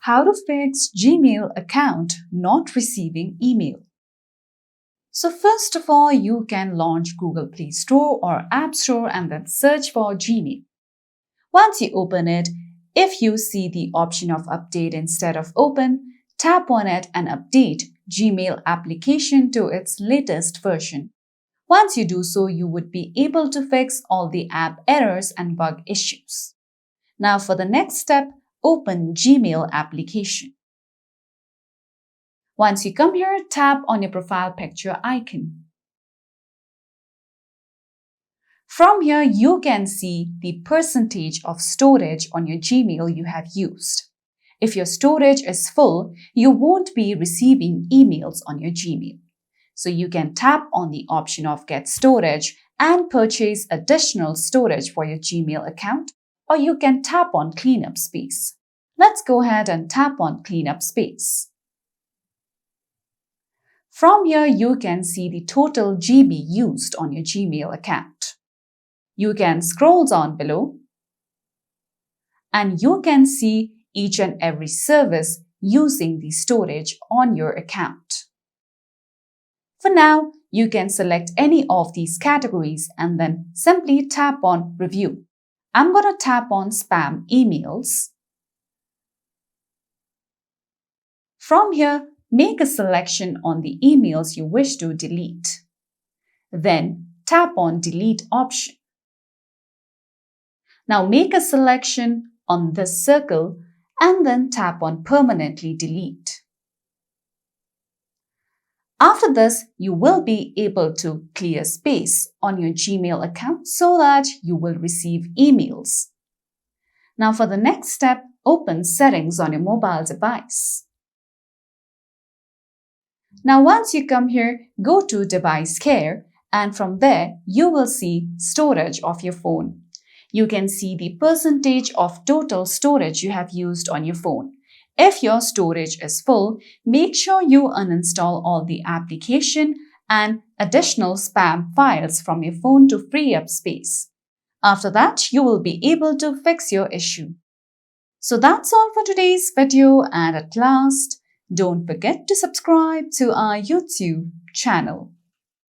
How to fix Gmail account not receiving email. So first of all, you can launch Google Play Store or App Store and then search for Gmail. Once you open it, if you see the option of update instead of open, tap on it and update Gmail application to its latest version. Once you do so, you would be able to fix all the app errors and bug issues. Now for the next step, open Gmail application. Once you come here, tap on your profile picture icon. From here, you can see the percentage of storage on your Gmail you have used. If your storage is full, you won't be receiving emails on your Gmail. So you can tap on the option of Get Storage and purchase additional storage for your Gmail account, or you can tap on Cleanup Space. Let's go ahead and tap on Cleanup Space. From here, you can see the total GB used on your Gmail account. You can scroll down below and you can see each and every service using the storage on your account. For now, you can select any of these categories and then simply tap on Review. I'm going to tap on Spam Emails. From here, make a selection on the emails you wish to delete. Then tap on Delete option. Now make a selection on this circle and then tap on Permanently Delete. After this, you will be able to clear space on your Gmail account so that you will receive emails. Now for the next step, open Settings on your mobile device. Now once you come here, go to Device Care and from there you will see storage of your phone. You can see the percentage of total storage you have used on your phone. If your storage is full, make sure you uninstall all the application and additional spam files from your phone to free up space. After that, you will be able to fix your issue. So that's all for today's video, and at last, don't forget to subscribe to our YouTube channel.